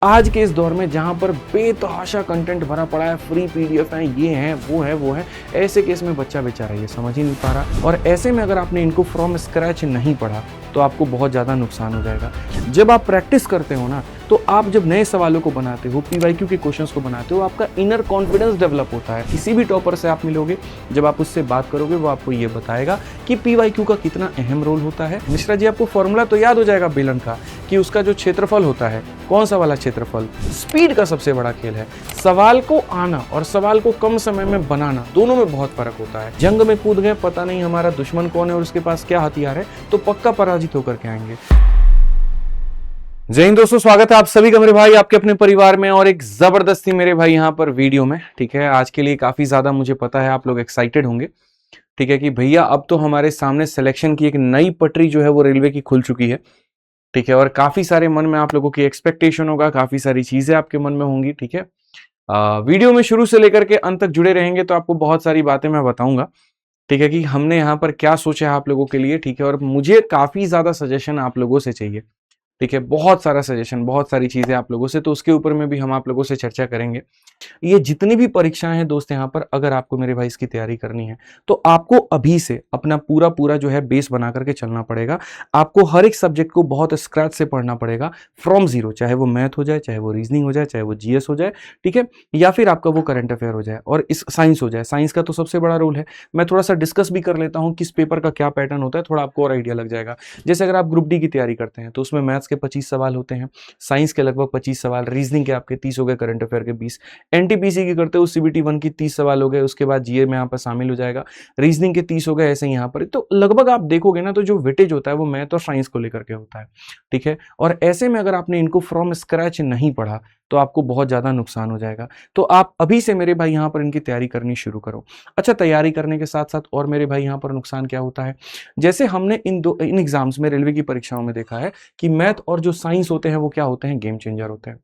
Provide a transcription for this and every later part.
आज के इस दौर में जहां पर बेतहाशा कंटेंट भरा पड़ा है, फ्री पीडीएफ है, ये है वो है, ऐसे केस में बच्चा बेचारा ये समझ ही नहीं पा रहा। और ऐसे में अगर आपने इनको फ्रॉम स्क्रैच नहीं पढ़ा तो आपको बहुत ज़्यादा नुकसान हो जाएगा। जब आप प्रैक्टिस करते हो ना, तो आप जब नए सवालों को बनाते हो, पीवाईक्यू के क्वेश्चंस को बनाते हो, आपका इनर कॉन्फिडेंस डेवलप होता है। किसी भी टॉपर से आप मिलोगे, जब आप उससे बात करोगे, वो आपको ये बताएगा कि पीवाईक्यू का कितना अहम रोल होता है। मिश्रा जी, आपको फॉर्मूला तो याद हो जाएगा बेलन का, कि उसका जो क्षेत्रफल होता है, कौन सा वाला क्षेत्रफल, स्पीड का सबसे बड़ा खेल है। सवाल को आना और सवाल को कम समय में बनाना, दोनों में बहुत फर्क होता है। जंग में कूद गए, पता नहीं हमारा दुश्मन कौन है और उसके पास क्या हथियार है, तो पक्का पराजित होकर के आएंगे। जय हिंद दोस्तों, स्वागत है आप सभी का मेरे भाई आपके अपने परिवार में और एक जबरदस्ती मेरे भाई यहाँ पर वीडियो में। ठीक है, आज के लिए काफी ज्यादा मुझे पता है आप लोग एक्साइटेड होंगे। ठीक है कि भैया अब तो हमारे सामने सिलेक्शन की एक नई पटरी जो है वो रेलवे की खुल चुकी है। ठीक है, और काफी सारे मन में आप लोगों की एक्सपेक्टेशन होगा, काफी सारी चीजें आपके मन में होंगी। ठीक है, वीडियो में शुरू से लेकर के अंत तक जुड़े रहेंगे तो आपको बहुत सारी बातें मैं बताऊंगा। ठीक है कि हमने यहाँ पर क्या सोचा है आप लोगों के लिए। ठीक है, और मुझे काफी ज्यादा सजेशन आप लोगों से चाहिए। ठीक है, बहुत सारा सजेशन, बहुत सारी चीजें आप लोगों से, तो उसके ऊपर में भी हम आप लोगों से चर्चा करेंगे। ये जितनी भी परीक्षाएं हैं दोस्त यहाँ पर, अगर आपको मेरे भाई इसकी तैयारी करनी है तो आपको अभी से अपना पूरा जो है बेस बना करके चलना पड़ेगा। आपको हर एक सब्जेक्ट को बहुत स्क्रैच से पढ़ना पड़ेगा, फ्रॉम जीरो, चाहे वो मैथ हो जाए, चाहे वो रीजनिंग हो जाए, चाहे वो जीएस हो जाए। ठीक है, या फिर आपका वो करंट अफेयर हो जाए और इस साइंस हो जाए। साइंस का तो सबसे बड़ा रोल है। मैं थोड़ा सा डिस्कस भी कर लेता हूँ किस पेपर का क्या पैटर्न होता है, थोड़ा आपको और आइडिया लग जाएगा। जैसे अगर आप ग्रुप डी की तैयारी करते हैं तो उसमें मैथ्स के 25 सवाल होते हैं, साइंस के लगभग 25 सवाल, रीजनिंग के आपके 30 हो गए, करंट अफेयर के 20, एनटीपीसी की करते हो सीबीटी 1 की 30 सवाल हो गए, उसके बाद जीए में यहाँ पर शामिल हो जाएगा, रीजनिंग के 30 हो गए, ऐसे यहाँ पर। तो लगभग आप देखोगे ना तो जो वेटेज होता है वो मैथ और साइंस को लेकर के होता है। ठीक है, और ऐसे में अगर आपने इनको फ्रॉम स्क्रैच नहीं पढ़ा तो आपको बहुत ज्यादा नुकसान हो जाएगा। तो आप अभी से मेरे भाई यहाँ पर इनकी तैयारी करनी शुरू करो। अच्छा, तैयारी करने के साथ साथ और मेरे भाई यहाँ पर नुकसान क्या होता है, जैसे हमने इन एग्जाम्स में, रेलवे की परीक्षाओं में देखा है कि मैथ और जो साइंस होते हैं वो क्या होते हैं, गेम चेंजर होते हैं।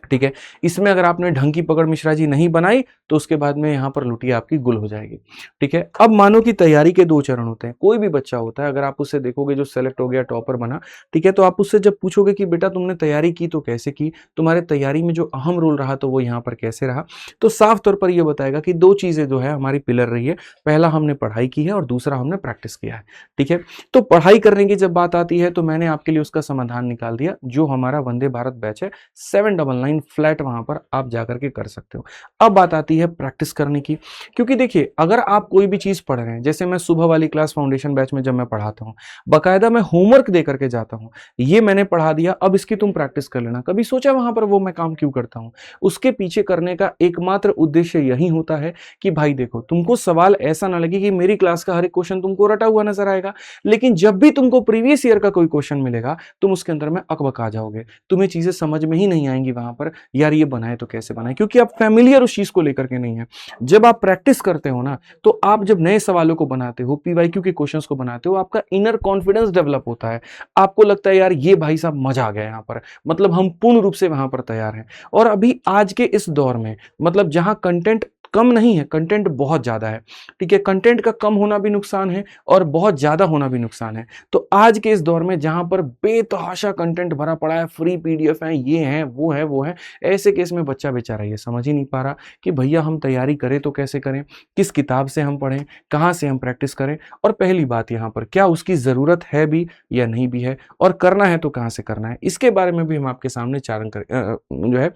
ठीक है, इसमें अगर आपने ढंग की पकड़ मिश्रा जी नहीं बनाई तो उसके बाद में यहाँ पर लुटिया आपकी गुल हो जाएगी। ठीक है, अब मानो कि तैयारी के 2 चरण होते हैं। कोई भी बच्चा होता है, अगर आप उससे देखोगे जो सेलेक्ट हो गया, टॉपर बना, ठीक है, तो आप उससे जब पूछोगे कि बेटा तुमने तैयारी की तो कैसे की, तुम्हारे तैयारी में जो अहम रोल रहा तो वो यहाँ पर कैसे रहा, तो साफ तौर पर यह बताएगा कि 2 चीजें जो है हमारी पिलर रही है। पहला, हमने पढ़ाई की है और दूसरा, हमने प्रैक्टिस किया है। ठीक है, तो पढ़ाई करने की जब बात आती है तो मैंने आपके लिए उसका समाधान निकाल दिया, जो हमारा वंदे भारत बैच है 799 फ्लैट, वहां पर आप जाकर के कर सकते हो। अब बात आती है प्रैक्टिस करने की, क्योंकि देखिए अगर आप कोई भी चीज पढ़ रहे हैं, जैसे मैं सुबह वाली क्लास फाउंडेशन बैच में जब मैं पढ़ाता हूं, बकायदा मैं होमवर्क दे करके जाता हूं, ये मैंने पढ़ा दिया, अब इसकी तुम प्रैक्टिस कर लेना। कभी सोचा वहां पर वो मैं काम क्यों करता हूं? उसके पीछे करने का एकमात्र उद्देश्य यही होता है कि भाई देखो, तुमको सवाल ऐसा ना लगे कि मेरी क्लास का हर एक क्वेश्चन तुमको रटा हुआ नजर आएगा, लेकिन जब भी तुमको प्रीवियस ईयर का कोई क्वेश्चन मिलेगा, तुम उसके अंदर में अकबक आ जाओगे, तुम्हें चीजें समझ में ही नहीं आएंगी वहां पर, यार ये बनाए तो कैसे बनाए, क्योंकि आप फैमिलियर उस चीज को लेकर के नहीं है। जब आप प्रैक्टिस करते हो ना, तो आप जब नए सवालों को बनाते हो, पीवाईक्यू के क्वेश्चंस को बनाते हो, आपका इनर कॉन्फिडेंस डेवलप होता है। आपको लगता है यार ये भाई साहब मजा आ गया यहाँ पर, मतलब हम पूर्ण रूप से वहां पर तैयार हैं। और अभी आज के इस दौर में, मतलब जहां कंटेंट कम नहीं है, कंटेंट बहुत ज्यादा है। ठीक है, कंटेंट का कम होना भी नुकसान है और बहुत ज्यादा होना भी नुकसान है। तो आज के इस दौर में जहां पर बेतहाशा कंटेंट भरा पड़ा है, फ्री पीडीएफ है, ये है वो है, ऐसे केस में बच्चा बेचारा ये समझ ही नहीं पा रहा कि भैया हम तैयारी करें तो कैसे करें, किस किताब से हम पढ़ें, कहां से हम प्रैक्टिस करें, और पहली बात यहाँ पर क्या उसकी जरूरत है भी या नहीं भी है, और करना है तो कहां से करना है, इसके बारे में भी हम आपके सामने जो है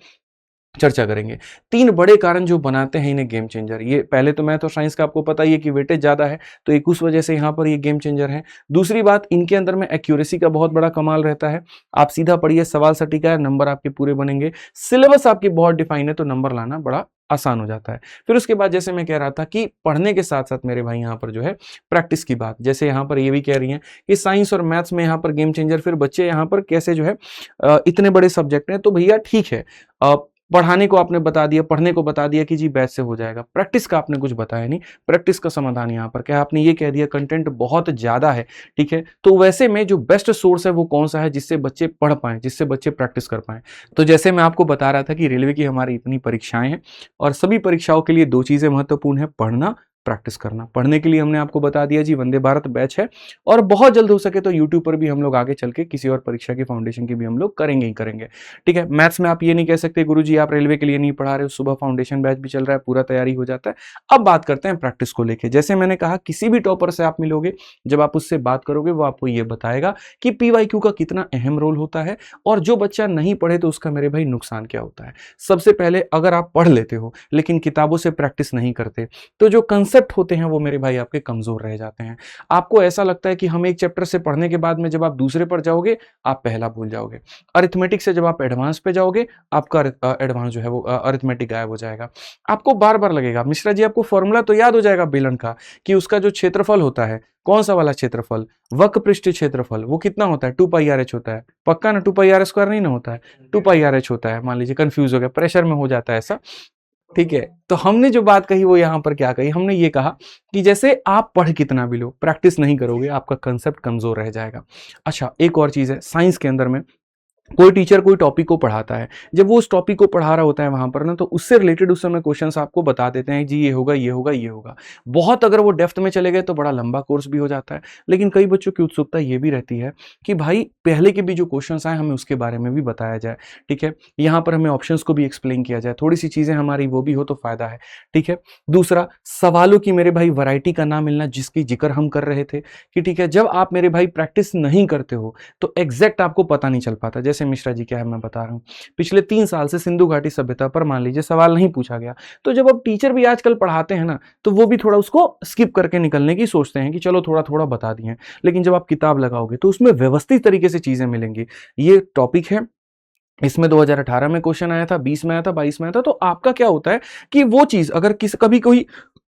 चर्चा करेंगे। 3 बड़े कारण जो बनाते हैं इन्हें गेम चेंजर, ये पहले तो मैथ और साइंस का आपको पता ही है कि वेटेज ज्यादा है, तो एक उस वजह से यहाँ पर ये गेम चेंजर है। दूसरी बात, इनके अंदर में एक्यूरेसी का बहुत बड़ा कमाल रहता है। आप सीधा पढ़िए, सवाल सटीक है, नंबर आपके पूरे बनेंगे, सिलेबस आपकी बहुत डिफाइन है, तो नंबर लाना बड़ा आसान हो जाता है। फिर उसके बाद जैसे मैं कह रहा था कि पढ़ने के साथ साथ मेरे भाई यहाँ पर जो है प्रैक्टिस की बात, जैसे यहाँ पर ये भी कह रही हैं कि साइंस और मैथ्स में यहाँ पर गेम चेंजर, फिर बच्चे यहाँ पर कैसे जो है इतने बड़े सब्जेक्ट हैं, तो भैया ठीक है, पढ़ाने को आपने बता दिया, पढ़ने को बता दिया कि जी बैच से हो जाएगा, प्रैक्टिस का आपने कुछ बताया नहीं। प्रैक्टिस का समाधान यहाँ पर क्या, आपने ये कह दिया कंटेंट बहुत ज्यादा है। ठीक है, तो वैसे में जो बेस्ट सोर्स है वो कौन सा है, जिससे बच्चे पढ़ पाएं, जिससे बच्चे प्रैक्टिस कर पाएं। तो जैसे मैं आपको बता रहा था कि रेलवे की हमारी इतनी परीक्षाएं हैं और सभी परीक्षाओं के लिए 2 चीजें महत्वपूर्ण है, पढ़ना प्रैक्टिस करना। पढ़ने के लिए हमने आपको बता दिया जी, वंदे भारत बैच है, और बहुत जल्द हो सके तो यूट्यूब पर भी हम लोग आगे चल के किसी और परीक्षा की फाउंडेशन की भी हम लोग करेंगे ही करेंगे। ठीक है, मैथ्स में आप ये नहीं कह सकते गुरुजी आप रेलवे के लिए नहीं पढ़ा रहे हो, सुबह फाउंडेशन बैच भी चल रहा है, पूरा तैयारी हो जाता है। अब बात करते हैं प्रैक्टिस को लेके। जैसे मैंने कहा, किसी भी टॉपर से आप मिलोगे, जब आप उससे बात करोगे वो आपको ये बताएगा कि पीवाईक्यू का कितना अहम रोल होता है, और जो बच्चा नहीं पढ़े तो उसका मेरे भाई नुकसान क्या होता है। सबसे पहले, अगर आप पढ़ लेते हो लेकिन किताबों से प्रैक्टिस नहीं करते, तो जो कंसेप्ट होते हैं वो मेरे भाई आपके कमजोर रह जाते हैं। आपको ऐसा लगता है कि हम एक चैप्टर से पढ़ने के बाद में जब आप दूसरे पर जाओगे, आप पहला भूल जाओगे। अरिथमेटिक से जब आप एडवांस पे जाओगे, आपका एडवांस जो है वो अरिथमेटिक गायब हो जाएगा। आपको बार बार लगेगा मिश्रा जी आपको फॉर्मूला तो याद हो जाएगा बेलन का, कि उसका जो क्षेत्रफल होता है, कौन सा वाला क्षेत्रफल, वक्र पृष्ठ क्षेत्रफल, वो कितना होता है, 2πr/h होता है। पक्का ना, 2πr² नहीं ना होता है, 2πr/h होता है। मान लीजिए कंफ्यूज हो गया, प्रेशर में हो जाता है ऐसा। ठीक है, तो हमने जो बात कही वो यहां पर क्या कही, हमने ये कहा कि जैसे आप पढ़ कितना भी लो, प्रैक्टिस नहीं करोगे, आपका कंसेप्ट कमजोर रह जाएगा। अच्छा, एक और चीज है, साइंस के अंदर में कोई टीचर कोई टॉपिक को पढ़ाता है, जब वो उस टॉपिक को पढ़ा रहा होता है वहां पर ना, तो उससे रिलेटेड उस समय क्वेश्चंस आपको बता देते हैं जी, ये होगा ये होगा ये होगा। बहुत अगर वो डेप्थ में चले गए तो बड़ा लंबा कोर्स भी हो जाता है। लेकिन कई बच्चों की उत्सुकता ये भी रहती है कि भाई पहले के भी जो क्वेश्चंस आए हमें उसके बारे में भी बताया जाए। ठीक है, यहाँ पर हमें ऑप्शंस को भी एक्सप्लेन किया जाए, थोड़ी सी चीजें हमारी वो भी हो तो फायदा है। ठीक है, दूसरा, सवालों की मेरे भाई वैरायटी का ना मिलना, जिसकी जिक्र हम कर रहे थे कि ठीक है, जब आप मेरे भाई प्रैक्टिस नहीं करते हो तो एग्जैक्ट आपको पता नहीं चल पाता। जैसे मिश्रा जी क्या है मैं बता रहा हूँ, पिछले 3 साल से सिंधु घाटी सभ्यता पर मान लीजिए सवाल नहीं पूछा गया, तो जब अब टीचर भी आजकल पढ़ाते हैं ना, तो वो भी थोड़ा उसको स्किप करके निकलने की सोचते हैं कि चलो थोड़ा थोड़ा बता दिए। लेकिन जब आप किताब लगाओगे तो उसमें व्यवस्थित तरीके से चीजें मिलेंगी। ये टॉपिक है, इसमें 2018 में क्वेश्चन आया था, 20 में आया था, 22 में आया था। तो आपका क्या होता है कि वो चीज अगर कभी कोई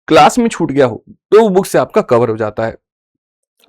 क्लास में छूट गया हो तो वो बुक से आपका कवर हो जाता है।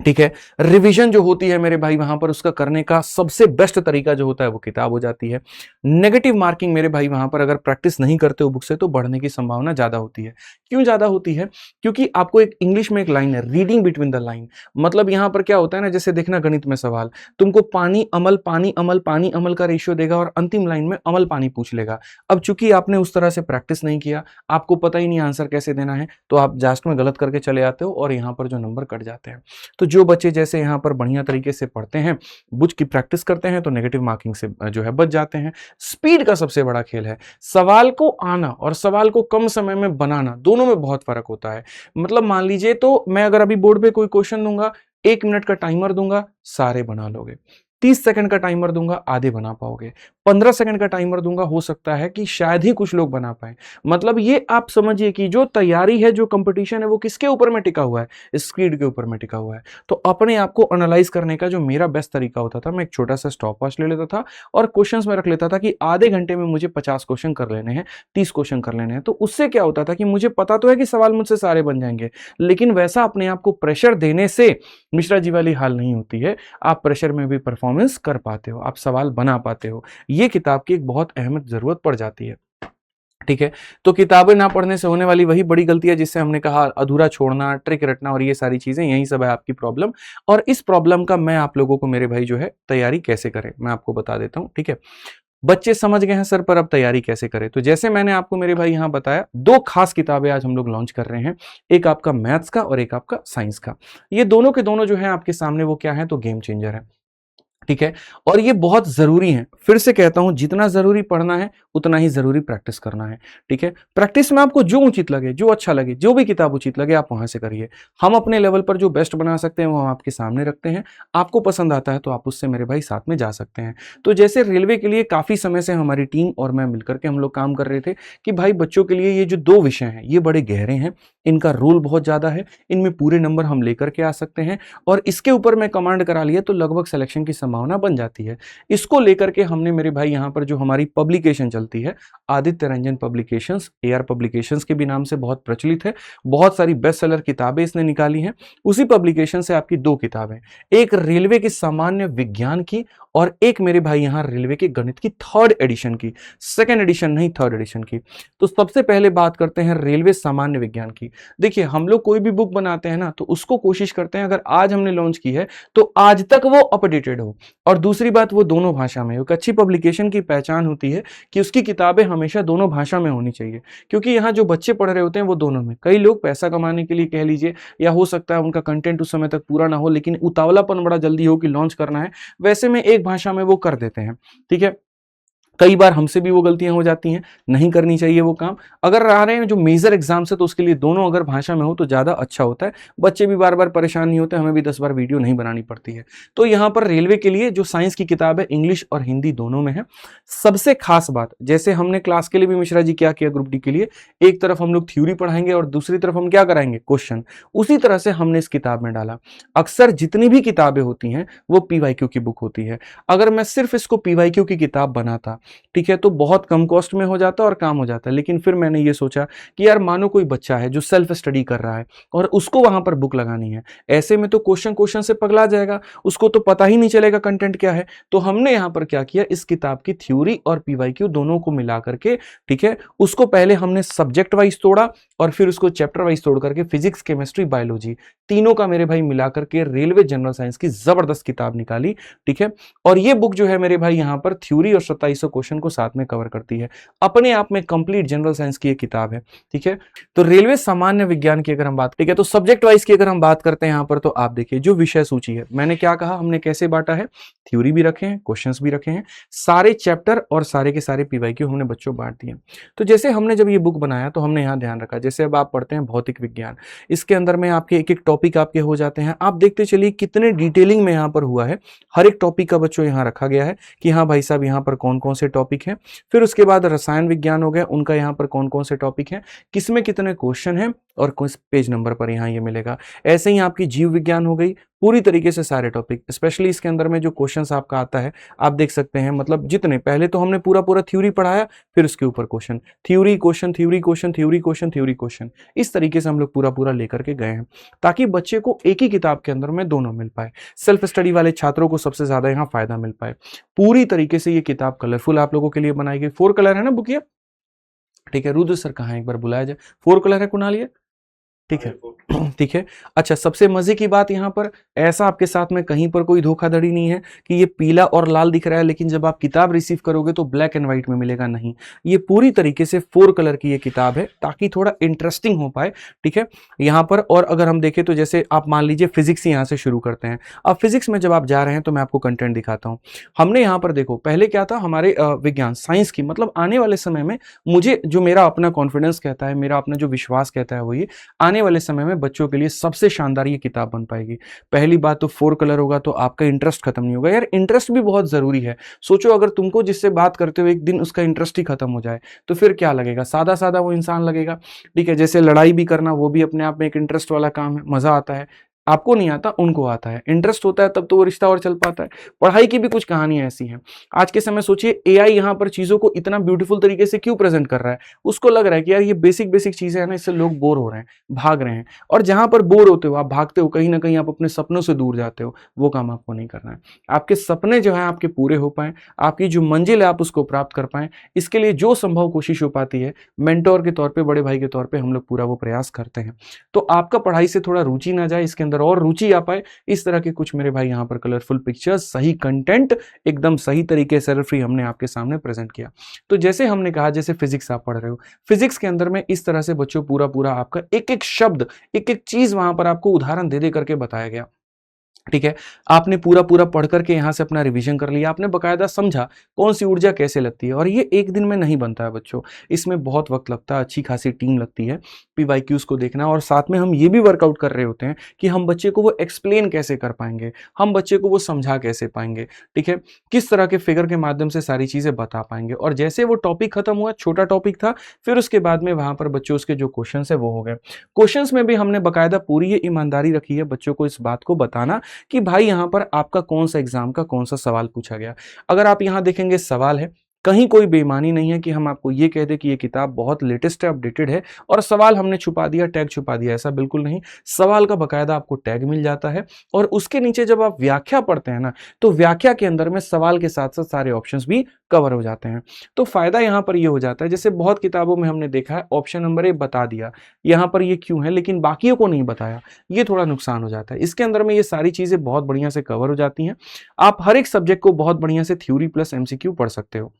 ठीक है, रिवीजन जो होती है मेरे भाई वहां पर उसका करने का सबसे बेस्ट तरीका जो होता है वो किताब हो जाती है। नेगेटिव मार्किंग मेरे भाई वहां पर अगर प्रैक्टिस नहीं करते हो बुक से तो बढ़ने की संभावना ज्यादा होती है। क्यों ज्यादा होती है? क्योंकि आपको एक इंग्लिश में एक लाइन है, रीडिंग बिटवीन द लाइन। मतलब यहां पर क्या होता है ना, जैसे देखना गणित में सवाल, तुमको पानी अमल पानी अमल पानी अमल का रेशियो देगा और अंतिम लाइन में अमल पानी पूछ लेगा। अब चूंकि आपने उस तरह से प्रैक्टिस नहीं किया, आपको पता ही नहीं आंसर कैसे देना है, तो आप लास्ट में गलत करके चले आते हो और यहां पर जो नंबर कट जाते हैं। तो जो बच्चे जैसे यहाँ पर बढ़िया तरीके से पढ़ते हैं, बुक की प्रैक्टिस करते हैं, तो नेगेटिव मार्किंग से जो है बच जाते हैं। स्पीड का सबसे बड़ा खेल है, सवाल को आना और सवाल को कम समय में बनाना, दोनों में बहुत फर्क होता है। मतलब मान लीजिए, तो मैं अगर अभी बोर्ड पे कोई क्वेश्चन दूंगा, 1 मिनट का टाइमर दूंगा, सारे बना लोगे। 30 सेकंड का टाइमर दूंगा, आधे बना पाओगे। 15 सेकंड का टाइमर दूंगा, हो सकता है कि शायद ही कुछ लोग बना पाए। मतलब ये आप समझिए कि जो तैयारी है, जो कंपटीशन है, वो किसके ऊपर में टिका हुआ है? स्पीड के ऊपर में टिका हुआ है। तो अपने आप को एनालाइज करने का जो मेरा बेस्ट तरीका होता था, मैं एक छोटा सा स्टॉप वॉच ले लेता था और क्वेश्चंस में रख लेता था कि आधे घंटे में मुझे 50 क्वेश्चन कर लेने हैं, 30 क्वेश्चन कर लेने हैं। तो उससे क्या होता था कि मुझे पता तो है कि सवाल मुझसे सारे बन जाएंगे, लेकिन वैसा अपने आप को प्रेशर देने से मिश्रा जी वाली हाल नहीं होती है। आप प्रेशर में भी परफॉर्मेंस कर पाते हो, आप सवाल बना पाते हो। ये किताब की एक बहुत अहम जरूरत पड़ जाती है। ठीक है, तो किताबें ना पढ़ने से होने वाली वही बड़ी गलती है जिससे हमने कहा अधूरा छोड़ना, ट्रिक रटना और ये सारी चीजें, यही सब है आपकी प्रॉब्लम। और इस प्रॉब्लम का मैं आप लोगों को मेरे भाई जो है तैयारी कैसे करें मैं आपको बता देता हूं। ठीक है, बच्चे समझ गए हैं सर, पर अब तैयारी कैसे करें? तो जैसे मैंने आपको मेरे भाई यहां बताया, 2 खास किताबें आज हम लोग लॉन्च कर रहे हैं, एक आपका मैथ्स का और एक आपका साइंस का। ये दोनों के दोनों जो है आपके सामने वो क्या है, तो गेम चेंजर है। ठीक है, और ये बहुत जरूरी है। फिर से कहता हूं, जितना जरूरी पढ़ना है उतना ही जरूरी प्रैक्टिस करना है। ठीक है, प्रैक्टिस में आपको जो उचित लगे, जो अच्छा लगे, जो भी किताब उचित लगे, आप वहां से करिए। हम अपने लेवल पर जो बेस्ट बना सकते हैं वो हम आपके सामने रखते हैं। आपको पसंद आता है तो आप उससे मेरे भाई साथ में जा सकते हैं। तो जैसे रेलवे के लिए काफी समय से हमारी टीम और मैं मिलकर के हम लोग काम कर रहे थे कि भाई बच्चों के लिए ये जो 2 विषय हैं ये बड़े गहरे हैं, इनका रोल बहुत ज्यादा है, इनमें पूरे नंबर हम लेकर के आ सकते हैं, और इसके ऊपर मैं कमांड करा लिया तो लगभग सिलेक्शन की संभावना बन जाती है। इसको लेकर के हमने मेरे भाई यहाँ पर जो हमारी पब्लिकेशन चलती है, Aditya Ranjan publications, AR publications के भी नाम से बहुत प्रचलित है, बहुत सारी बेस्ट सेलर किताबें इसने निकाली हैं। उसी पब्लिकेशन से आपकी 2 किताबें, एक रेलवे की सामान्य विज्ञान की और एक मेरे भाई यहाँ रेलवे के गणित की 3rd एडिशन की, 2nd एडिशन नहीं 3rd एडिशन की। तो सबसे पहले बात करते हैं रेलवे सामान्य विज्ञान की। होगी। देखिए हम लोग कोई भी बुक बनाते हैं ना तो उसको कोशिश करते हैं अगर आज हमने लॉन्च की है तो आज तक वो अपडेटेड हो, और दूसरी बात वो दोनों भाषा में हो। एक अच्छी पब्लिकेशन की पहचान होती है कि उसकी किताबें हमेशा दोनों भाषा में होनी चाहिए, क्योंकि यहाँ जो बच्चे पढ़ रहे होते हैं वो दोनों में। कई लोग पैसा कमाने के लिए कह लीजिए, या हो सकता है उनका कंटेंट उस समय तक पूरा ना हो, लेकिन उतावलापन बड़ा जल्दी हो कि लॉन्च करना है, वैसे में एक भाषा में वो कर देते हैं। ठीक है, कई बार हमसे भी वो गलतियां हो जाती हैं, नहीं करनी चाहिए वो काम। अगर आ रहे हैं जो मेजर एग्जाम्स है तो उसके लिए दोनों अगर भाषा में हो तो ज्यादा अच्छा होता है, बच्चे भी बार बार परेशान नहीं होते, हमें भी 10 बार वीडियो नहीं बनानी पड़ती है। तो यहाँ पर रेलवे के लिए जो साइंस की किताब है इंग्लिश और हिंदी दोनों में है। सबसे खास बात, जैसे हमने क्लास के लिए भी मिश्रा जी क्या किया ग्रुप डी के लिए, एक तरफ हम लोग थ्योरी पढ़ाएंगे और दूसरी तरफ हम क्या कराएंगे, क्वेश्चन। उसी तरह से हमने इस किताब में डाला। अक्सर जितनी भी किताबें होती हैं वो पीवाईक्यू की बुक होती है। अगर मैं सिर्फ इसको पीवाईक्यू की किताब बनाता, ठीक है, तो बहुत कम कॉस्ट में हो जाता और काम हो जाता। लेकिन फिर मैंने ये सोचा कि यार मानो कोई बच्चा है जो सेल्फ स्टडी कर रहा है और उसको वहां पर बुक लगानी है, ऐसे में तो क्वेश्चन क्वेश्चन से पगला जाएगा, उसको तो पता ही नहीं चलेगा कंटेंट क्या है। तो हमने यहां पर क्या किया, इस किताब की थ्योरी और पीवाईक्यू दोनों को मिला करके, ठीक है, उसको पहले हमने सब्जेक्ट वाइज तोड़ा और फिर उसको चैप्टर वाइज तोड़ करके फिजिक्स, केमिस्ट्री, बायोलॉजी तीनों का मेरे भाई मिला करके रेलवे जनरल साइंस की जबरदस्त किताब निकाली। ठीक है, और ये बुक जो है मेरे भाई यहां पर थ्योरी और 2700 क्वेश्चन को साथ में कवर करती है। अपने आप में कंप्लीट जनरल साइंस की एक किताब है। ठीक है, तो रेलवे सामान्य विज्ञान की अगर हम बात, ठीक है, तो सब्जेक्ट वाइज की अगर हम बात करते हैं यहां पर, तो आप देखिए जो विषय सूची है, मैंने क्या कहा, हमने कैसे बांटा है, थ्योरी भी रखे हैं, क्वेश्चंस भी रखे हैं, सारे चैप्टर और सारे के सारे पीवाईक्यू हमने बच्चों बांट दिए। तो जैसे हमने जब ये बुक बनाया तो हमने यहां ध्यान रखा, जैसे अब आप पढ़ते हैं भौतिक विज्ञान, इसके अंदर में आपके एक एक टॉपिक आपके हो जाते हैं। आप देखते चलिए कितने डिटेलिंग में यहां पर हुआ है, हर एक टॉपिक का बच्चों यहां रखा गया है कि हाँ भाई साहब यहां पर कौन कौन से टॉपिक हैं। फिर उसके बाद रसायन विज्ञान हो गया, उनका यहाँ पर कौन कौन से टॉपिक हैं, किसमें कितने क्वेश्चन हैं और किस पेज नंबर पर यहाँ ये मिलेगा। ऐसे ही आपकी जीव विज्ञान हो गई, पूरी तरीके से सारे टॉपिक, स्पेशली इसके अंदर में जो क्वेश्चंस आपका आता है आप देख सकते हैं, मतलब जितने पहले तो हमने पूरा पूरा थ्योरी पढ़ाया, फिर उसके ऊपर question, theory question, theory question, theory question, theory question, इस तरीके से हम लोग पूरा पूरा लेकर के गए हैं ताकि बच्चे को एक ही किताब के अंदर में दोनों मिल पाए। सेल्फ स्टडी वाले छात्रों को सबसे ज्यादा यहाँ फायदा मिल पाए। पूरी तरीके से ये किताब कलरफुल आप लोगों के लिए बनाई गई। 4 कलर है ना बुक ये, ठीक है, रुद्र सर कहाँ है, एक बार बुलाया जाए। 4 कलर है कुणाल ये, ठीक है। ठीक है, अच्छा सबसे मजे की बात यहाँ पर, ऐसा आपके साथ में कहीं पर कोई धोखाधड़ी नहीं है कि ये पीला और लाल दिख रहा है लेकिन जब आप किताब रिसीव करोगे तो ब्लैक एंड व्हाइट में मिलेगा, नहीं, ये पूरी तरीके से 4 कलर की ये किताब है ताकि थोड़ा इंटरेस्टिंग हो पाए। ठीक है, यहाँ पर और अगर हम देखें तो जैसे आप मान लीजिए फिजिक्स यहाँ से शुरू करते हैं। अब फिजिक्स में जब आप जा रहे हैं तो मैं आपको कंटेंट दिखाता हूँ। हमने यहाँ पर देखो पहले क्या था, हमारे विज्ञान साइंस की, मतलब आने वाले समय में मुझे जो मेरा अपना कॉन्फिडेंस कहता है, मेरा अपना जो विश्वास कहता है वो ये, आने वाले समय में बच्चों के लिए सबसे शानदार ये किताब बन पाएगी। पहली बात तो 4 कलर होगा तो आपका इंटरेस्ट खत्म नहीं होगा। यार इंटरेस्ट भी बहुत जरूरी है। सोचो अगर तुमको जिससे बात करते हो एक दिन उसका इंटरेस्ट ही खत्म हो जाए तो फिर क्या लगेगा, सादा सादा वो इंसान लगेगा। ठीक है, जैसे लड़ाई भी करना वो भी अपने आप में एक इंटरेस्ट वाला काम है, मजा आता है, आपको नहीं आता उनको आता है, इंटरेस्ट होता है तब तो वो रिश्ता और चल पाता है। पढ़ाई की भी कुछ कहानियां ऐसी हैं। आज के समय सोचिए एआई यहाँ पर चीजों को इतना ब्यूटीफुल तरीके से क्यों प्रेजेंट कर रहा है, उसको लग रहा है कि यार ये बेसिक बेसिक चीजें हैं ना, इससे लोग बोर हो रहे हैं, भाग रहे हैं। और जहां पर बोर होते हो, आप भागते हो, कहीं ना कहीं आप अपने सपनों से दूर जाते हो, वो काम आपको नहीं करना है। आपके सपने जो है आपके पूरे हो पाए, आपकी जो मंजिल है आप उसको प्राप्त कर पाए, इसके लिए जो संभव कोशिश हो पाती है, मेंटोर के तौर पर, बड़े भाई के तौर पर हम लोग पूरा वो प्रयास करते हैं। तो आपका पढ़ाई से थोड़ा रुचि ना जाए, इसके अंदर और रुचि आ पाए, इस तरह के कुछ मेरे भाई यहाँ पर कलरफुल पिक्चर्स, सही कंटेंट, एकदम सही तरीके से फ्री हमने आपके सामने प्रेजेंट किया। तो जैसे हमने कहा, जैसे फिजिक्स आप पढ़ रहे हो, फिजिक्स के अंदर में इस तरह से बच्चों पूरा पूरा आपका एक एक शब्द, एक एक चीज वहां पर आपको उदाहरण दे दे करके बताया गया। ठीक है, आपने पूरा पूरा पढ़ करके यहां से अपना रिवीजन कर लिया, आपने बकायदा समझा कौन सी ऊर्जा कैसे लगती है। और ये एक दिन में नहीं बनता है बच्चों, इसमें बहुत वक्त लगता है, अच्छी खासी टीम लगती है पीवाईक्यूज को देखना, और साथ में हम ये भी वर्कआउट कर रहे होते हैं कि हम बच्चे को वो एक्सप्लेन कैसे कर पाएंगे, हम बच्चे को वो समझा कैसे पाएंगे। ठीक है, किस तरह के फिगर के माध्यम से सारी चीजें बता पाएंगे। और जैसे वो टॉपिक खत्म हुआ, छोटा टॉपिक था, फिर उसके बाद में वहां पर बच्चों उसके जो क्वेश्चन है वो हो गए। क्वेश्चन में भी हमने बकायदा पूरी ये ईमानदारी रखी है बच्चों को इस बात को बताना कि भाई यहां पर आपका कौन सा एग्जाम का कौन सा सवाल पूछा गया। अगर आप यहां देखेंगे सवाल है, कहीं कोई बेईमानी नहीं है कि हम आपको ये कह दें कि ये किताब बहुत लेटेस्ट है, अपडेटेड है और सवाल हमने छुपा दिया, टैग छुपा दिया, ऐसा बिल्कुल नहीं। सवाल का बकायदा आपको टैग मिल जाता है और उसके नीचे जब आप व्याख्या पढ़ते हैं ना, तो व्याख्या के अंदर में सवाल के साथ साथ सारे ऑप्शंस भी कवर हो जाते हैं। तो फायदा यहाँ पर ये हो जाता है, जैसे बहुत किताबों में हमने देखा है ऑप्शन नंबर ए बता दिया यहाँ पर ये क्यों है, लेकिन बाकियों को नहीं बताया, ये थोड़ा नुकसान हो जाता है। इसके अंदर में ये सारी चीजें बहुत बढ़िया से कवर हो जाती हैं। आप हर एक सब्जेक्ट को बहुत बढ़िया से थ्योरी प्लस एमसीक्यू पढ़ सकते हो,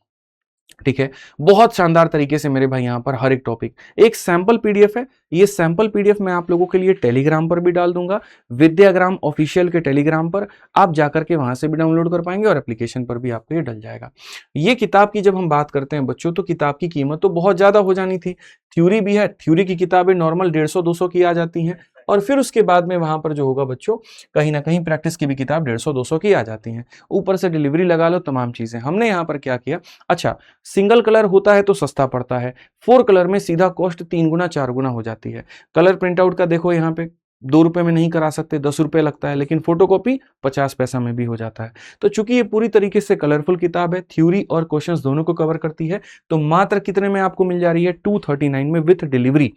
ठीक है, बहुत शानदार तरीके से मेरे भाई यहाँ पर हर एक टॉपिक। एक सैंपल पीडीएफ है, ये सैंपल पीडीएफ मैं आप लोगों के लिए टेलीग्राम पर भी डाल दूंगा, विद्याग्राम ऑफिशियल के टेलीग्राम पर आप जाकर के वहां से भी डाउनलोड कर पाएंगे और एप्लीकेशन पर भी आपको ये डल जाएगा। ये किताब की जब हम बात करते हैं बच्चों, तो किताब की कीमत तो बहुत ज्यादा हो जानी थी। थ्योरी भी है, थ्योरी की किताबें नॉर्मल 150-200 की आ जाती हैं, और फिर उसके बाद में वहां पर जो होगा बच्चों, कहीं ना कहीं प्रैक्टिस की भी किताब 150-200 की आ जाती हैं, ऊपर से डिलीवरी लगा लो, तमाम चीजें। हमने यहाँ पर क्या किया, अच्छा सिंगल कलर होता है तो सस्ता पड़ता है, 4 कलर में सीधा कॉस्ट 3 गुना 4 गुना हो जाती है। कलर प्रिंटआउट का देखो यहाँ पे 2 रुपए में नहीं करा सकते, 10 रुपए लगता है, लेकिन फोटोकॉपी 50 पैसा में भी हो जाता है। तो चूंकि ये पूरी तरीके से कलरफुल किताब है, थ्योरी और क्वेश्चंस दोनों को कवर करती है, तो मात्र कितने में आपको मिल जा रही है, 239 में विथ डिलीवरी।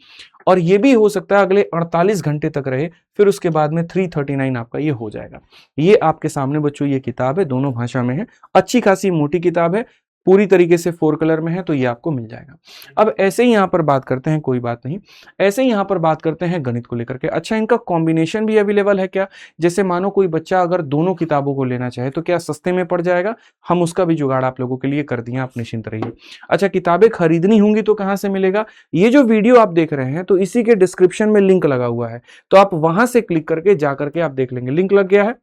और ये भी हो सकता है अगले 48 घंटे तक रहे, फिर उसके बाद में 339 आपका ये हो जाएगा। ये आपके सामने बच्चों ये किताब है, दोनों भाषा में है, अच्छी खासी मोटी किताब है, पूरी तरीके से 4 कलर में है, तो ये आपको मिल जाएगा। अब ऐसे ही यहां पर बात करते हैं, कोई बात नहीं, ऐसे ही यहां पर बात करते हैं गणित को लेकर के। अच्छा, इनका कॉम्बिनेशन भी अवेलेबल है क्या? जैसे मानो कोई बच्चा अगर दोनों किताबों को लेना चाहे तो क्या सस्ते में पड़ जाएगा? हम उसका भी जुगाड़ आप लोगों के लिए कर दिए, आप निश्चिंत रहिए। अच्छा, किताबें खरीदनी होंगी तो कहां से मिलेगा? ये जो वीडियो आप देख रहे हैं तो इसी के डिस्क्रिप्शन में लिंक लगा हुआ है, तो आप वहां से क्लिक करके जाकर के आप देख लेंगे, लिंक लग गया है,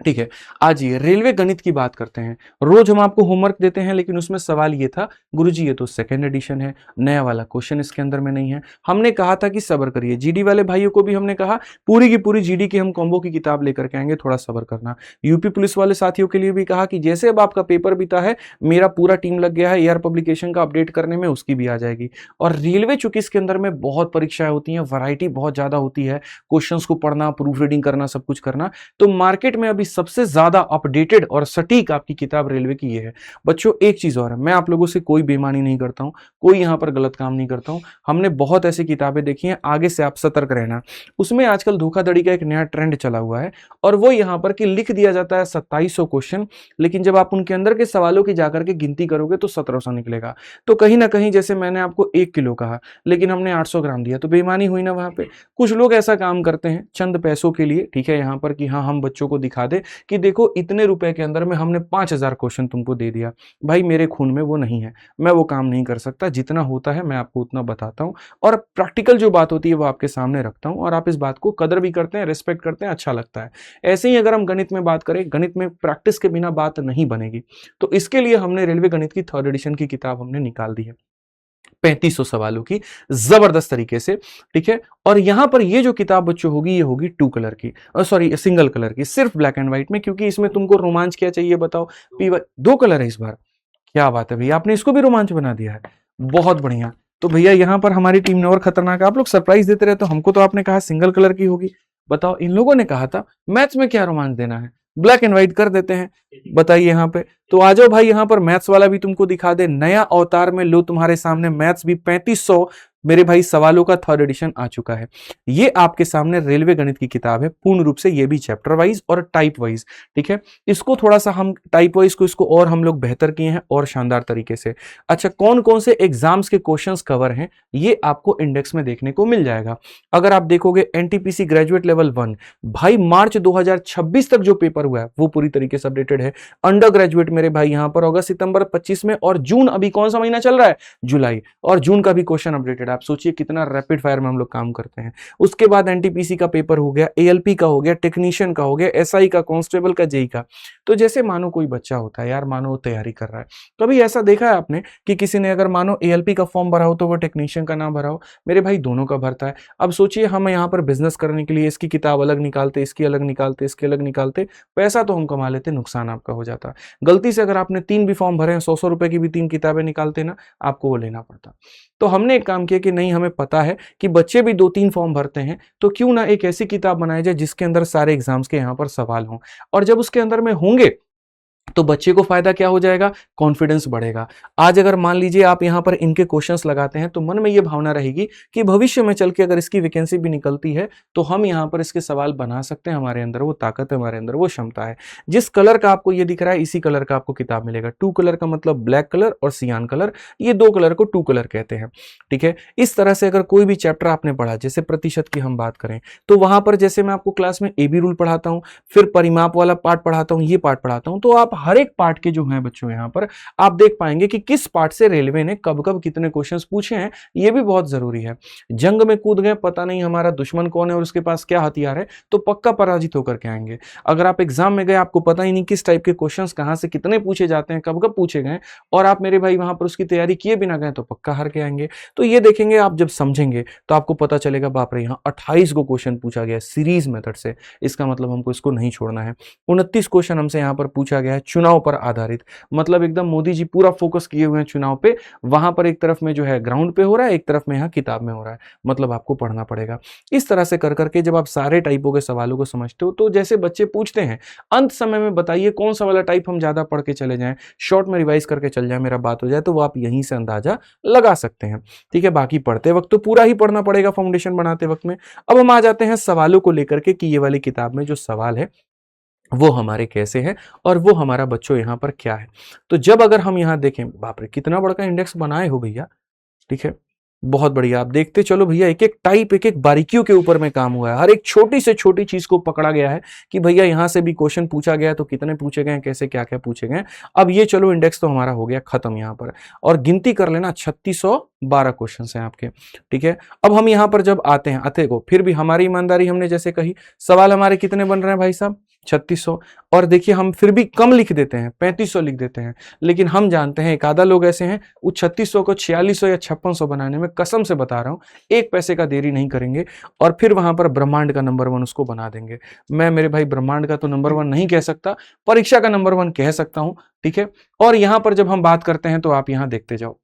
ठीक है। आज ये रेलवे गणित की बात करते हैं। रोज हम आपको होमवर्क देते हैं, लेकिन उसमें सवाल ये था, गुरुजी ये तो सेकंड एडिशन है, नया वाला क्वेश्चन इसके अंदर में नहीं है। हमने कहा था कि सब्र करिए, जीडी वाले भाइयों को भी हमने कहा पूरी की पूरी जीडी की हम कॉम्बो की किताब लेकर के आएंगे, थोड़ा सब्र करना। यूपी पुलिस वाले साथियों के लिए भी कहा कि जैसे अब आपका पेपर बीता है, मेरा पूरा टीम लग गया है एयर पब्लिकेशन का अपडेट करने में, उसकी भी आ जाएगी। और रेलवे चूंकि इसके अंदर में बहुत परीक्षाएं होती हैं, वैरायटी बहुत ज्यादा होती है, क्वेश्चन को पढ़ना, प्रूफ रीडिंग करना, सब कुछ करना, तो मार्केट में अभी सबसे ज्यादा अपडेटेड और सटीक आपकी किताब रेलवे की ये है। बच्चों एक चीज और है, मैं आप लोगों से कोई बेईमानी नहीं करता हूं, कोई यहां पर गलत काम नहीं करता हूं, हमने बहुत ऐसी किताबें देखी हैं, आगे से आप सतर्क रहना। उसमें आजकल धोखाधड़ी का एक नया ट्रेंड चला हुआ है, और वो यहां पर कि लिख दिया जाता है 2700 क्वेश्चन, लेकिन जब आप उनके अंदर के सवालों की जाकर के गिनती करोगे तो 1700 निकलेगा। तो कहीं ना कहीं जैसे मैंने आपको 1 किलो कहा, लेकिन हमने 800 ग्राम दिया, तो बेईमानी हुई ना वहां पे। कुछ लोग ऐसा काम करते हैं चंद पैसों के लिए, ठीक है, यहां पर कि हाँ हम बच्चों को दिखा दे कि देखो इतने रुपए के अंदर में हमने 5000 क्वेश्चन तुमको दे दिया। भाई मेरे खून में वो नहीं है, मैं वो काम नहीं कर सकता, जितना होता है मैं आपको उतना बताता हूं, और प्रैक्टिकल जो बात होती है वो आपके सामने रखता हूं, और आप इस बात को कदर भी करते हैं, रिस्पेक्ट करते हैं, अच्छा लगता है। ऐसे ही अगर हम गणित में बात करें, गणित में प्रैक्टिस के बिना बात नहीं बनेगी, तो इसके लिए हमने रेलवे गणित की 3rd एडिशन की किताब हमने निकाल दी है, 3500 सवालों की, जबरदस्त तरीके से, ठीक है। और यहां पर ये जो किताब बच्चों होगी, ये होगी 2 कलर की, सॉरी सिंगल कलर की, सिर्फ ब्लैक एंड व्हाइट में, क्योंकि इसमें तुमको रोमांच क्या चाहिए बताओ, पी 2 कलर है इस बार, क्या बात है भैया, आपने इसको भी रोमांच बना दिया है, बहुत बढ़िया। तो भैया यहां पर हमारी टीम ने और खतरनाक, आप लोग सरप्राइज देते रहे, तो हमको तो आपने कहा सिंगल कलर की होगी, बताओ इन लोगों ने कहा था मैथ्स में क्या रोमांच देना है, ब्लैक एंड व्हाइट कर देते हैं, बताइए यहाँ पे। तो आ जाओ भाई, यहाँ पर मैथ्स वाला भी तुमको दिखा दे, नया अवतार में लो तुम्हारे सामने मैथ्स भी 3500 मेरे भाई सवालों का 3rd एडिशन आ चुका है। ये आपके सामने रेलवे गणित की किताब है, पूर्ण रूप से ये भी चैप्टर वाइज और टाइप वाइज, ठीक है। इसको थोड़ा सा हम टाइप वाइज को इसको और हम लोग बेहतर किए हैं और शानदार तरीके से। अच्छा, कौन कौन से एग्जाम्स के क्वेश्चंस कवर हैं ये आपको इंडेक्स में देखने को मिल जाएगा। अगर आप देखोगे एनटीपीसी ग्रेजुएट लेवल 1, भाई मार्च 2026 तक जो पेपर हुआ है वो पूरी तरीके से अपडेटेड है। अंडर ग्रेजुएट मेरे भाई यहाँ पर अगस्त सितंबर 25 में, और जून अभी कौन सा महीना चल रहा है, जुलाई, और जून का भी क्वेश्चन अपडेटेड। आप सोचिए कितना रैपिड फायर में हम लोग काम करते हैं। उसके बाद एनटीपीसी का पेपर हो गया, एएलपी का हो गया, टेक्नीशियन का हो गया, एसआई का, कांस्टेबल का, जेई का। तो जैसे मानो कोई बच्चा होता है यार, मानो वो तैयारी कर रहा है, कभी ऐसा देखा है आपने कि किसी ने अगर मानो एएलपी का फॉर्म भरा हो तो वो टेक्नीशियन का ना भरा हो? मेरे भाई दोनों का भरता है। अब सोचिए हम यहाँ पर बिजनेस करने के लिए इसकी किताब अलग निकालते, इसकी अलग निकालते, इसकी अलग निकालते, पैसा तो हम कमा लेते, नुकसान आपका हो जाता। गलती से अगर आपने 3 भी फॉर्म भरे हैं, 100-100 रुपए की भी 3 किताबें निकालते ना, आपको वो लेना पड़ता। तो हमने एक काम किया कि नहीं, हमें पता है कि बच्चे भी 2-3 फॉर्म भरते हैं, तो क्यों ना एक ऐसी किताब बनाई जाए जिसके अंदर सारे एग्जाम्स के यहाँ पर सवाल हों, और जब उसके अंदर में होंगे तो बच्चे को फायदा क्या हो जाएगा, कॉन्फिडेंस बढ़ेगा। आज अगर मान लीजिए आप यहाँ पर इनके क्वेश्चंस लगाते हैं तो मन में ये भावना रहेगी कि भविष्य में चल के अगर इसकी वैकेंसी भी निकलती है तो हम यहाँ पर इसके सवाल बना सकते हैं, हमारे अंदर वो ताकत है, हमारे अंदर वो क्षमता है। जिस कलर का आपको ये दिख रहा है इसी कलर का आपको किताब मिलेगा। 2 कलर का मतलब ब्लैक कलर और सियान कलर, ये 2 कलर को 2 कलर कहते हैं, ठीक है। इस तरह से अगर कोई भी चैप्टर आपने पढ़ा, जैसे प्रतिशत की हम बात करें तो वहां पर जैसे मैं आपको क्लास में AB रूल पढ़ाता हूं, फिर परिमाप वाला पार्ट पढ़ाता हूं, ये पार्ट पढ़ाता हूं, तो आप हर एक पार्ट के जो हैं बच्चों यहाँ पर आप देख पाएंगे कि किस पार्ट से रेलवे ने कब कब कितने क्वेश्चंस पूछे हैं। ये भी बहुत जरूरी है। जंग में कूद गए, पता नहीं हमारा दुश्मन कौन है और उसके पास क्या हथियार है, तो पक्का पराजित होकर के आएंगे। अगर आप एग्जाम में गए, आपको पता ही नहीं किस टाइप के क्वेश्चंस कहां से कितने पूछे जाते हैं, कब कब पूछे गए, और आप मेरे भाई वहां पर उसकी तैयारी किए बिना गए, तो पक्का हार के आएंगे। तो ये देखेंगे आप, जब समझेंगे तो आपको पता चलेगा बाप रे, यहाँ 28 को क्वेश्चन पूछा गया सीरीज मेथड से, इसका मतलब हमको इसको नहीं छोड़ना है। 29 क्वेश्चन हमसे यहाँ पर पूछा गया है चुनाव पर आधारित, मतलब एकदम मोदी जी पूरा फोकस किए हुए हैं चुनाव पे। वहां पर एक तरफ में जो है ग्राउंड पे हो रहा है, एक तरफ में यहाँ किताब में हो रहा है, मतलब आपको पढ़ना पड़ेगा। इस तरह से कर करके जब आप सारे टाइपों के सवालों को समझते हो तो जैसे बच्चे पूछते हैं अंत समय में बताइए कौन सा वाला टाइप हम ज्यादा पढ़ के चले जाएं, शॉर्ट में रिवाइज करके चल जाए, मेरा बात हो जाए, तो वो आप यहीं से अंदाजा लगा सकते हैं, ठीक है। बाकी पढ़ते वक्त तो पूरा ही पढ़ना पड़ेगा फाउंडेशन बनाते वक्त में। अब हम आ जाते हैं सवालों को लेकर के कि ये वाली किताब में जो सवाल है वो हमारे कैसे हैं और वो हमारा बच्चों यहाँ पर क्या है। तो जब अगर हम यहाँ देखें, बाप रे कितना बड़ा इंडेक्स बनाए हो भैया, ठीक है, बहुत बढ़िया। आप देखते चलो भैया, एक एक टाइप, एक एक बारीकियों के ऊपर में काम हुआ है, हर एक छोटी से छोटी चीज को पकड़ा गया है कि भैया यहां से भी क्वेश्चन पूछा गया तो कितने पूछे गए, कैसे क्या क्या पूछे गए। अब ये चलो इंडेक्स तो हमारा हो गया खत्म यहाँ पर, और गिनती कर लेना 3612 क्वेश्चन हैं आपके, ठीक है। अब हम यहाँ पर जब आते हैं अते को, फिर भी हमारी ईमानदारी हमने जैसे कही, सवाल हमारे कितने बन रहे हैं भाई साहब, 3600। और देखिए हम फिर भी कम लिख देते हैं, 3500 लिख देते हैं, लेकिन हम जानते हैं एक आधा लोग ऐसे हैं वो 3600 को 4600 या 5600 बनाने में, कसम से बता रहा हूं, एक पैसे का देरी नहीं करेंगे और फिर वहां पर ब्रह्मांड का नंबर 1 उसको बना देंगे। मैं मेरे भाई ब्रह्मांड का तो नंबर 1 नहीं कह सकता, परीक्षा का नंबर 1 कह सकता हूं, ठीक है। और यहां पर जब हम बात करते हैं तो आप यहां देखते जाओ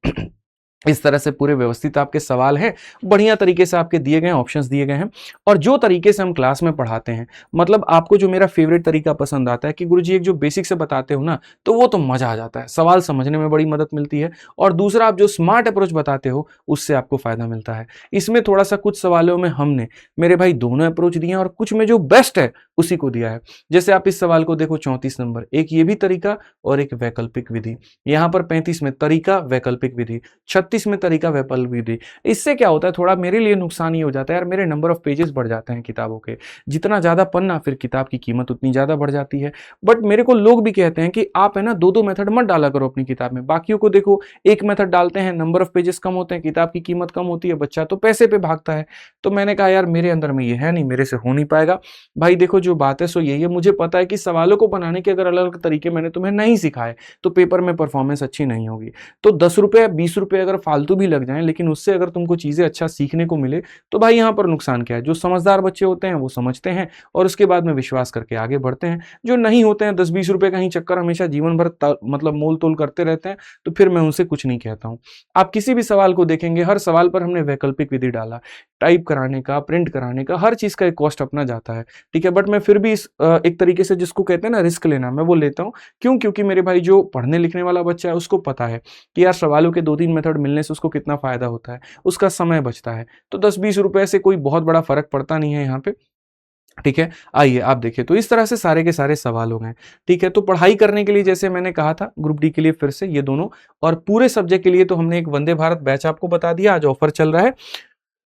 इस तरह से पूरे व्यवस्थित आपके सवाल हैं, बढ़िया तरीके से आपके दिए गए ऑप्शंस दिए गए हैं। और जो तरीके से हम क्लास में पढ़ाते हैं, मतलब आपको जो मेरा फेवरेट तरीका पसंद आता है कि गुरुजी एक जो बेसिक से बताते हो ना, तो वो तो मजा आ जाता है, सवाल समझने में बड़ी मदद मिलती है। और दूसरा आप जो स्मार्ट अप्रोच बताते हो उससे आपको फायदा मिलता है। इसमें थोड़ा सा कुछ सवालों में हमने मेरे भाई दोनों अप्रोच दिए हैं और कुछ में जो बेस्ट है उसी को दिया है। जैसे आप इस सवाल को देखो 34 नंबर, एक ये भी तरीका और एक वैकल्पिक विधि। यहाँ पर 35 में तरीका वैकल्पिक विधि, 36 में तरीका वैकल्पिक विधि। इससे क्या होता है, थोड़ा मेरे लिए नुकसान ही हो जाता है यार, मेरे नंबर ऑफ पेजेस बढ़ जाते हैं किताबों के, जितना ज्यादा पन्ना फिर किताब की कीमत उतनी ज्यादा बढ़ जाती है। बट मेरे को लोग भी कहते हैं कि आप है ना 2-2 मेथड मत डाला करो अपनी किताब में, बाकियों को देखो एक मेथड डालते हैं, नंबर ऑफ पेजेस कम होते हैं, किताब की कीमत कम होती है, बच्चा तो पैसे पे भागता है। तो मैंने कहा यार मेरे अंदर में ये है नहीं, मेरे से हो नहीं पाएगा भाई। देखो जो बात है सो यही है, मुझे पता है कि सवालों को बनाने के अगर अलग अलग तरीके मैंने तुम्हें नहीं सिखाए तो पेपर में परफॉर्मेंस अच्छी नहीं होगी। तो 10 रुपए 20 रुपए अगर फालतू भी लग जाएं, लेकिन उससे अगर तुमको चीजें अच्छा सीखने को मिले तो भाई यहाँ पर नुकसान क्या है। जो समझदार बच्चे होते हैं वो समझते हैं और उसके बाद में विश्वास करके आगे बढ़ते हैं। जो नहीं होते हैं 10-20 रुपए का ही चक्कर हमेशा जीवन भर मतलब मोल तोल करते रहते हैं, तो फिर मैं उनसे कुछ नहीं कहता हूं। आप किसी भी सवाल को देखेंगे, हर सवाल पर हमने वैकल्पिक विधि डाला, टाइप कराने का, प्रिंट कराने का, हर चीज का एक कॉस्ट अपना जाता है, ठीक है। बट मैं फिर भी एक तरीके से जिसको कहते हैं ना रिस्क लेना, मैं वो लेता हूँ। क्यों? क्योंकि मेरे भाई जो पढ़ने लिखने वाला बच्चा है उसको पता है कि यार सवालों के 2-3 मेथड मिलने से उसको कितना फायदा होता है, उसका समय बचता है। तो 10-20 रुपए से कोई बहुत बड़ा फर्क पड़ता नहीं है यहाँ पे, ठीक है। आइए आप देखिए, तो इस तरह से सारे के सारे सवाल हो गए, ठीक है। तो पढ़ाई करने के लिए जैसे मैंने कहा था ग्रुप डी के लिए फिर से ये दोनों, और पूरे सब्जेक्ट के लिए तो हमने एक वंदे भारत बैच आपको बता दिया, आज ऑफर चल रहा है,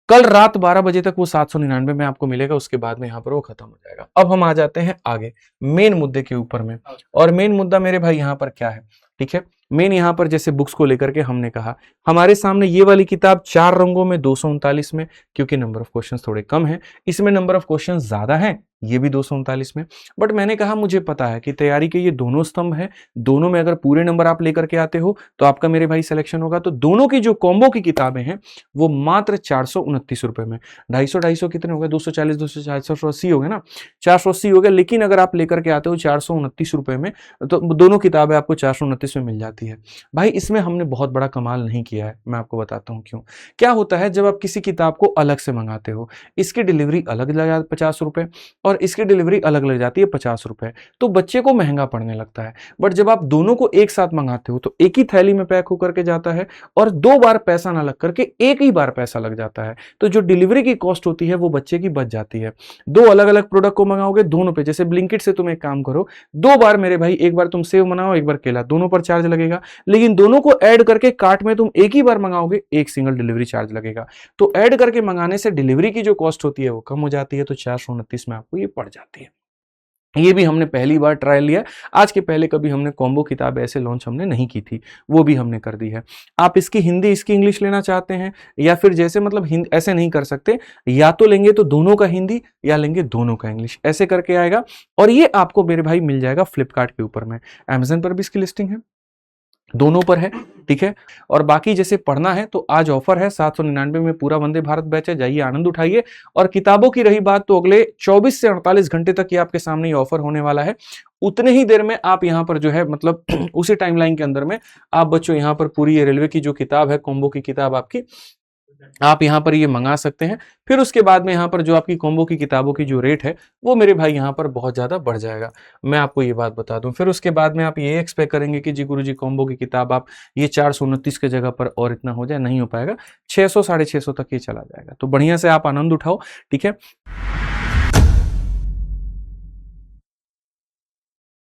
कल रात 12 बजे तक वो 799 में आपको मिलेगा, उसके बाद में यहाँ पर वो खत्म हो जाएगा। अब हम आ जाते हैं आगे मेन मुद्दे के ऊपर में, और मेन मुद्दा मेरे भाई यहाँ पर क्या है, ठीक है। मेन यहाँ पर जैसे बुक्स को लेकर के हमने कहा, हमारे सामने ये वाली किताब 4 रंगों में 239 में, क्योंकि नंबर ऑफ क्वेश्चंस थोड़े कम है, इसमें नंबर ऑफ क्वेश्चंस ज्यादा है, ये भी 239 में। बट मैंने कहा मुझे पता है कि तैयारी के ये दोनों स्तंभ है, दोनों में अगर पूरे नंबर आप लेकर के आते हो तो आपका मेरे भाई सिलेक्शन होगा। तो दोनों की जो कॉम्बो की किताबें हैं वो मात्र 429 रुपए में, 250 कितने हो गए, 240 480 हो गए ना, 480 हो गए। लेकिन अगर आप लेकर के आते हो 429 रुपए में, तो दोनों किताबें आपको 429 में मिल जाती है। भाई इसमें हमने बहुत बड़ा कमाल नहीं किया है, मैं आपको बताता हूं क्यों। क्या होता है जब आप किसी किताब को अलग से मंगाते हो, इसकी डिलीवरी अलग लगा 50 रुपए, और इसकी डिलीवरी अलग लग जाती है 50 रुपए। तो बच्चे को महंगा पड़ने लगता है। बट जब आप दोनों को एक साथ मंगाते हो तो एक ही थैली में पैक होकर के जाता है और 2 बार पैसा ना लग करके एक ही बार पैसा लग जाता है। तो जो डिलीवरी की कॉस्ट होती है वो बच्चे की बच जाती है। 2 अलग अलग प्रोडक्ट को मंगाओगे दोनों पे, जैसे ब्लिंकिट से तुम एक काम करो, 2 बार मेरे भाई, एक बार तुम सेव मंगाओ, एक बार केला, दोनों पर चार्ज लगेगा। लेकिन दोनों को ऐड करके कार्ट में तुम एक ही बार मंगाओगे, एक सिंगल डिलीवरी चार्ज लगेगा। तो ऐड करके मंगाने से डिलीवरी की जो कॉस्ट होती है वो कम हो जाती है। तो 429 में आपको ये पड़ जाती है। ये भी हमने पहली बार ट्रायल लिया। आज के पहले कभी हमने कॉम्बो किताब ऐसे लॉन्च हमने नहीं की थी, वो भी हमने कर दी है। आप इसकी हिंदी, इसकी इंग्लिश लेना चाहते हैं या फिर जैसे मतलब ऐसे नहीं कर सकते, या तो लेंगे तो दोनों का हिंदी या लेंगे दोनों का इंग्लिश, ऐसे करके आएगा। और ये आपको मेरे भाई मिल जाएगा फ्लिपकार्ट के ऊपर में, अमेजन पर भी इसकी लिस्टिंग है, दोनों पर है, ठीक है। और बाकी जैसे पढ़ना है तो आज ऑफर है 799 में पूरा वंदे भारत बैच है, जाइए आनंद उठाइए। और किताबों की रही बात तो अगले 24 से 48 घंटे तक ये आपके सामने ये ऑफर होने वाला है। उतने ही देर में आप यहाँ पर जो है मतलब उसी टाइमलाइन के अंदर में आप बच्चों यहाँ पर पूरी ये रेलवे की जो किताब है, कॉम्बो की किताब आपकी, आप यहाँ पर ये मंगा सकते हैं। फिर उसके बाद में यहाँ पर जो आपकी कॉम्बो की किताबों की जो रेट है वो मेरे भाई यहाँ पर बहुत ज़्यादा बढ़ जाएगा, मैं आपको ये बात बता दूं। फिर उसके बाद में आप ये एक्सपेक्ट करेंगे कि जी गुरुजी कॉम्बो की किताब आप ये 429 के जगह पर और इतना हो जाए, नहीं हो पाएगा। 600 650 तक ये चला जाएगा। तो बढ़िया से आप आनंद उठाओ, ठीक है।